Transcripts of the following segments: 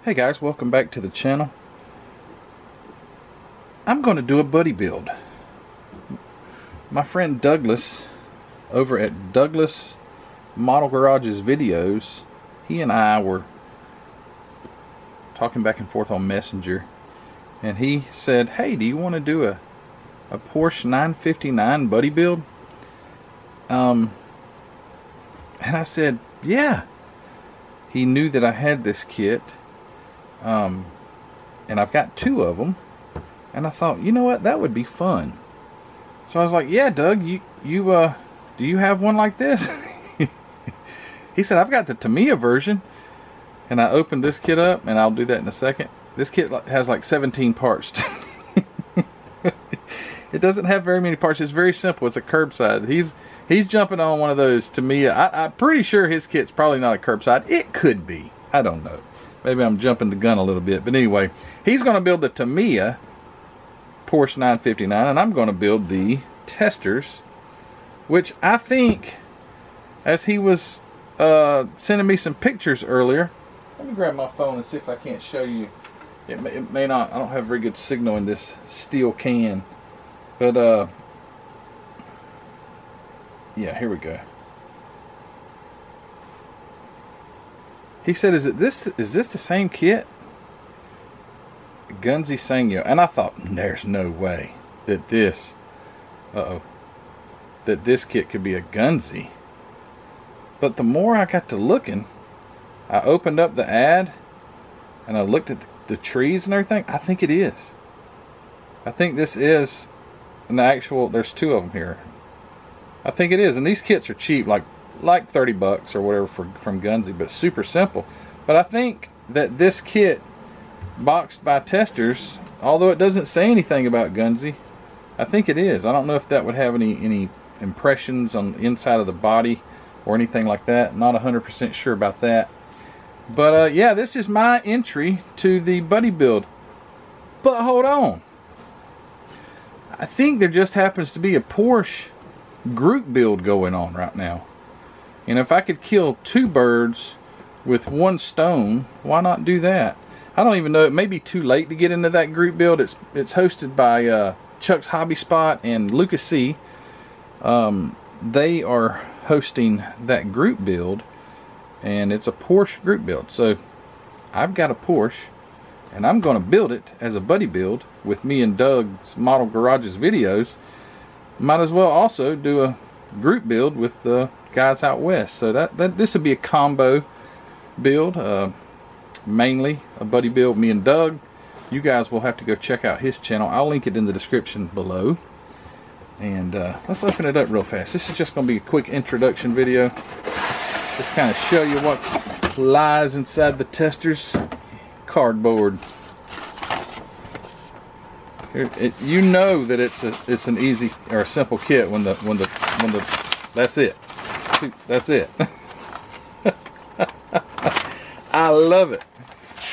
Hey guys, welcome back to the channel. I'm going to do a buddy build. My friend Douglas over at Douglas Model Garage's videos, he and I were talking back and forth on Messenger, and he said, hey, do you want to do a Porsche 959 buddy build? And I said, yeah. He knew that I had this kit, and I've got two of them, and I thought, you know what, that would be fun. So I was like, yeah, Doug, do you have one like this? He said, I've got the Tamiya version. And I opened this kit up, and I'll do that in a second. This kit has like 17 parts. It doesn't have very many parts. It's very simple. It's a curbside. He's jumping on one of those Tamiya. I'm pretty sure his kit's probably not a curbside. It could be. I don't know. Maybe I'm jumping the gun a little bit. But anyway, he's going to build the Tamiya Porsche 959, and I'm going to build the Testors, which I think, as he was sending me some pictures earlier. Let me grab my phone and see if I can't show you. It may not. I don't have very good signal in this steel can. But yeah, here we go. He said, is this the same kit? Gunzy Sangyo. And I thought, there's no way that this that this kit could be a Gunzy. But the more I got to looking, I opened up the ad and I looked at the trees and everything. I think it is. I think this is an actual, there's two of them here. I think it is, and these kits are cheap, like 30 bucks or whatever from Gunzy, but super simple. But I think that this kit, boxed by Testors, although it doesn't say anything about Gunzy, I think it is. I don't know if that would have any impressions on the inside of the body or anything like that. Not 100% sure about that. But yeah, this is my entry to the buddy build. But hold on. I think there just happens to be a Porsche group build going on right now. And if I could kill two birds with one stone, why not do that? I don't even know. It may be too late to get into that group build. It's hosted by Chuck's Hobby Spot and Lucas C. They are hosting that group build, and it's a Porsche group build. So I've got a Porsche, and I'm going to build it as a buddy build with me and Doug's Model Garage's videos. Might as well also do a group build with the guys out west. So this would be a combo build, mainly a buddy build, me and Doug. You guys will have to go check out his channel. I'll link it in the description below. And let's open it up real fast. This is just going to be a quick introduction video. Just kind of show you what lies inside the Testors cardboard. You know that it's an easy or a simple kit when the that's it. That's it. I love it.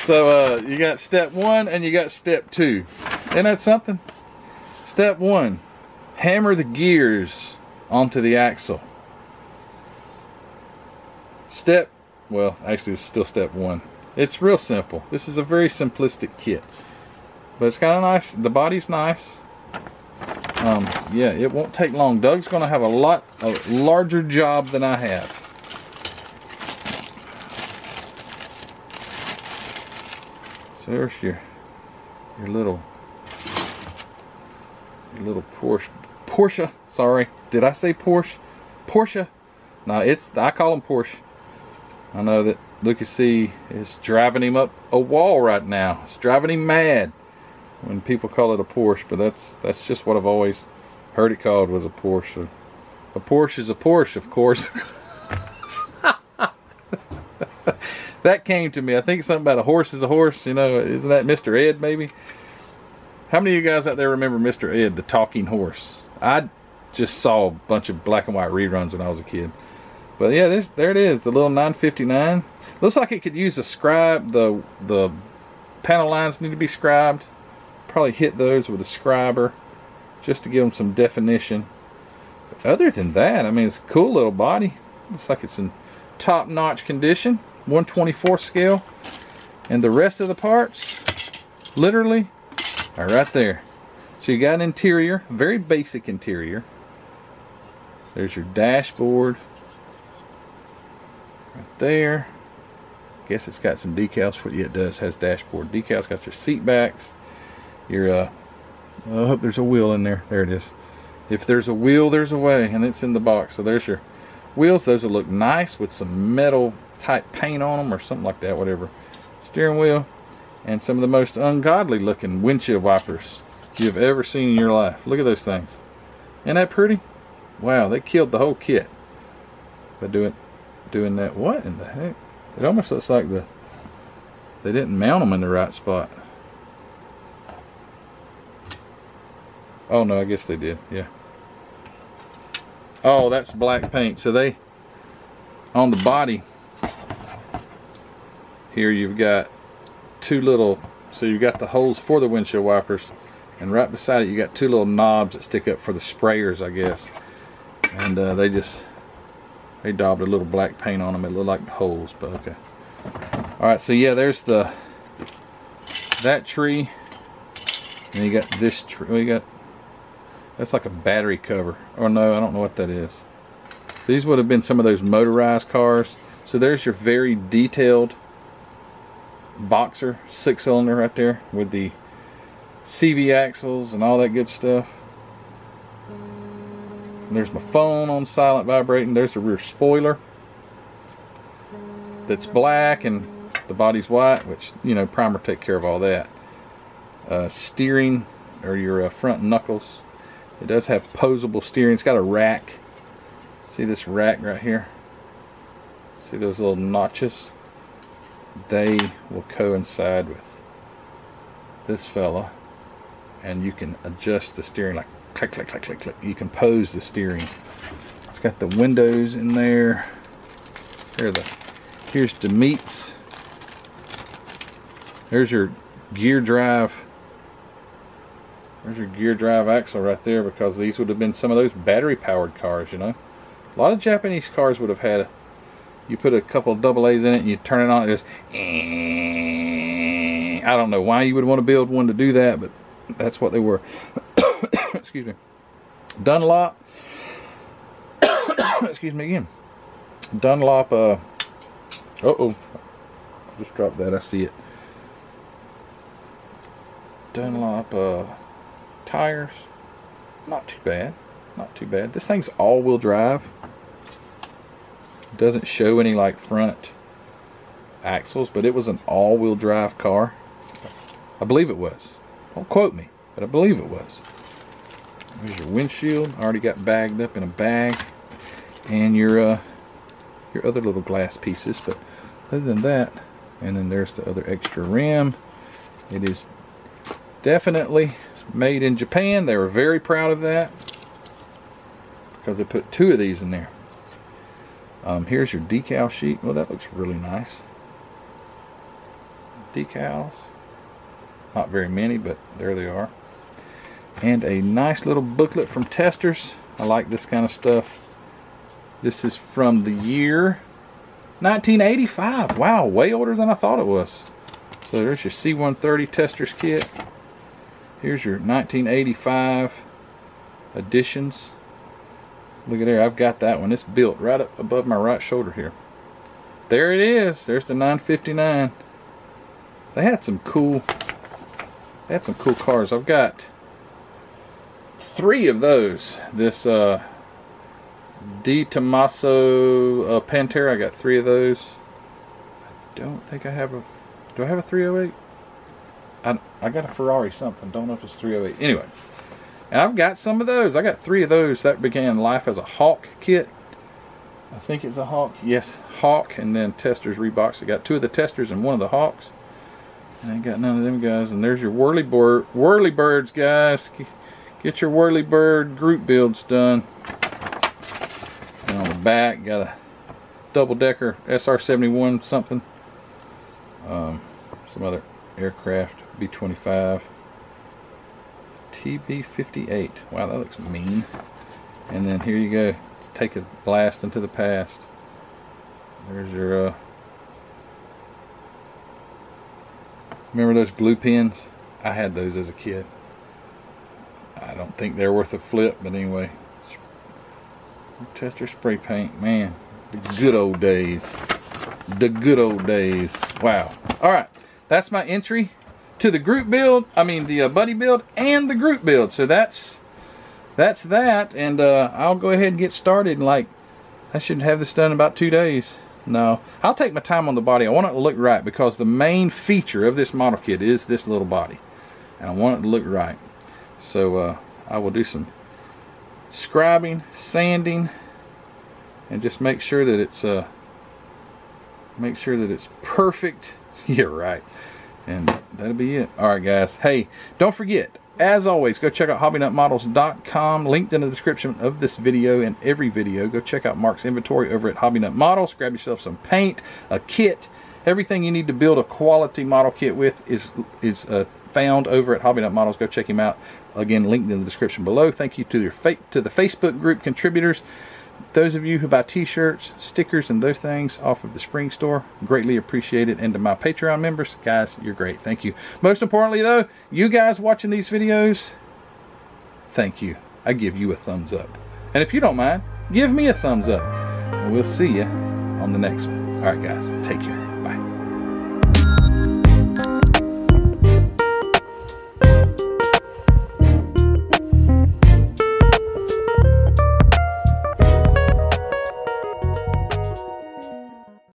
So you got step one and you got step two. Isn't that something? Step one, hammer the gears onto the axle. Well, actually it's still step one. It's real simple. This is a very simplistic kit. But it's kind of nice. The body's nice. Yeah, it won't take long. Doug's going to have a larger job than I have. So there's your little Porsche. Sorry, did I say Porsche? Porsche. No, I call them Porsche. I know that Lucas C is driving him up a wall right now. It's driving him mad when people call it a Porsche, but that's just what I've always heard it called, was a Porsche. A Porsche is a Porsche, of course. That came to me. I think something about a horse is a horse. You know, isn't that Mr. Ed maybe? How many of you guys out there remember Mr. Ed, the talking horse? I just saw a bunch of black and white reruns when I was a kid. But yeah, there it is, the little 959. Looks like it could use a scribe. The panel lines need to be scribed. Probably hit those with a scriber just to give them some definition. But other than that, I mean, it's a cool little body. Looks like it's in top-notch condition. 1/24 scale. And the rest of the parts, literally, are right there. So you got an interior, very basic interior. There's your dashboard. Right there. Guess it's got some decals for you. Yeah, it does. Has dashboard decals. Got your seat backs. Your I hope there's a wheel in there. There it is. If there's a wheel, there's a way, and it's in the box. So there's your wheels. Those will look nice with some metal type paint on them or something like that. Whatever. Steering wheel, and some of the most ungodly looking windshield wipers you've ever seen in your life. Look at those things. Isn't that pretty? Wow, they killed the whole kit by doing that. What in the heck? It almost looks like they didn't mount them in the right spot. Oh no, I guess they did. Yeah. Oh, that's black paint. So they, on the body here, you've got two little, so you've got the holes for the windshield wipers, and right beside it you got two little knobs that stick up for the sprayers, I guess. And they daubed a little black paint on them. It looked like holes, but okay. Alright, so yeah, there's that tree. And you got this tree. Well, you got, that's like a battery cover. Or no, I don't know what that is. These would have been some of those motorized cars. So there's your very detailed boxer 6-cylinder right there with the CV axles and all that good stuff. And there's my phone on silent vibrating. There's the rear spoiler that's black and the body's white, which, you know, primer take care of all that. Steering, or your front knuckles. It does have posable steering. It's got a rack. See this rack right here? See those little notches? They will coincide with this fella, and you can adjust the steering like click, click, click, click, click. You can pose the steering. It's got the windows in there. Here's the meats. There's your gear drive. There's your gear drive axle right there, because these would have been some of those battery powered cars, you know. A lot of Japanese cars would have had you put a couple of AA's in it and you turn it on, it goes, I don't know why you would want to build one to do that, but that's what they were. Excuse me. Dunlop. Excuse me again. Dunlop, uh-oh. I just dropped that, I see it. Dunlop, tires. Not too bad. Not too bad. This thing's all-wheel drive. Doesn't show any like front axles, but it was an all-wheel drive car. I believe it was. Don't quote me, but I believe it was. There's your windshield. Already got bagged up in a bag, and your other little glass pieces. But other than that, and then there's the other extra rim. It is definitely made in Japan. They were very proud of that, because they put 2 of these in there. Here's your decal sheet. Well, that looks really nice. Decals. Not very many, but there they are. And a nice little booklet from Testors. I like this kind of stuff. This is from the year 1985. Wow, way older than I thought it was. So there's your C-130 Testors kit. Here's your 1985 editions. Look at there, I've got that one. It's built right up above my right shoulder here. There it is. There's the 959. They had some cool cars. I've got 3 of those. This Di Tommaso Pantera, I got 3 of those. I don't think I have a, do I have a 308? I got a Ferrari something, don't know if it's 308. Anyway, and I've got some of those. I got 3 of those. That began life as a Hawk kit. I think it's a Hawk. Yes, Hawk, and then Testors rebox. I got 2 of the Testors and 1 of the Hawks. And I ain't got none of them guys. And there's your whirly-birds, guys. Get your whirly-bird group builds done. And on the back, got a double-decker SR-71 something. Some other aircraft, B-25. TB-58. Wow, that looks mean. And then here you go. Let's take a blast into the past. There's your Remember those glue pens? I had those as a kid. I don't think they're worth a flip, but anyway. Tester spray paint, man. The good old days. The good old days. Wow. Alright, that's my entry to the group build. I mean the buddy build and the group build. So that's that. And I'll go ahead and get started. Like, I should have this done in about 2 days. No, I'll take my time on the body. I want it to look right because the main feature of this model kit is this little body. And I want it to look right. So I will do some scribing, sanding, and just make sure that it's perfect. Yeah, right. And that'll be it. All right, guys. Hey, don't forget, as always, go check out hobbynutmodels.com, linked in the description of this video and every video. Go check out Mark's inventory over at Hobby Nut Models. Grab yourself some paint, a kit. Everything you need to build a quality model kit with is found over at Hobby Nut Models. Go check him out. Again, linked in the description below. Thank you to the Facebook group contributors. Those of you who buy t-shirts, stickers, and those things off of the Spring Store, greatly appreciate it. And to my Patreon members, guys, you're great. Thank you. Most importantly, though, you guys watching these videos, thank you. I give you a thumbs up. And if you don't mind, give me a thumbs up. And we'll see you on the next one. All right, guys, take care. Bye.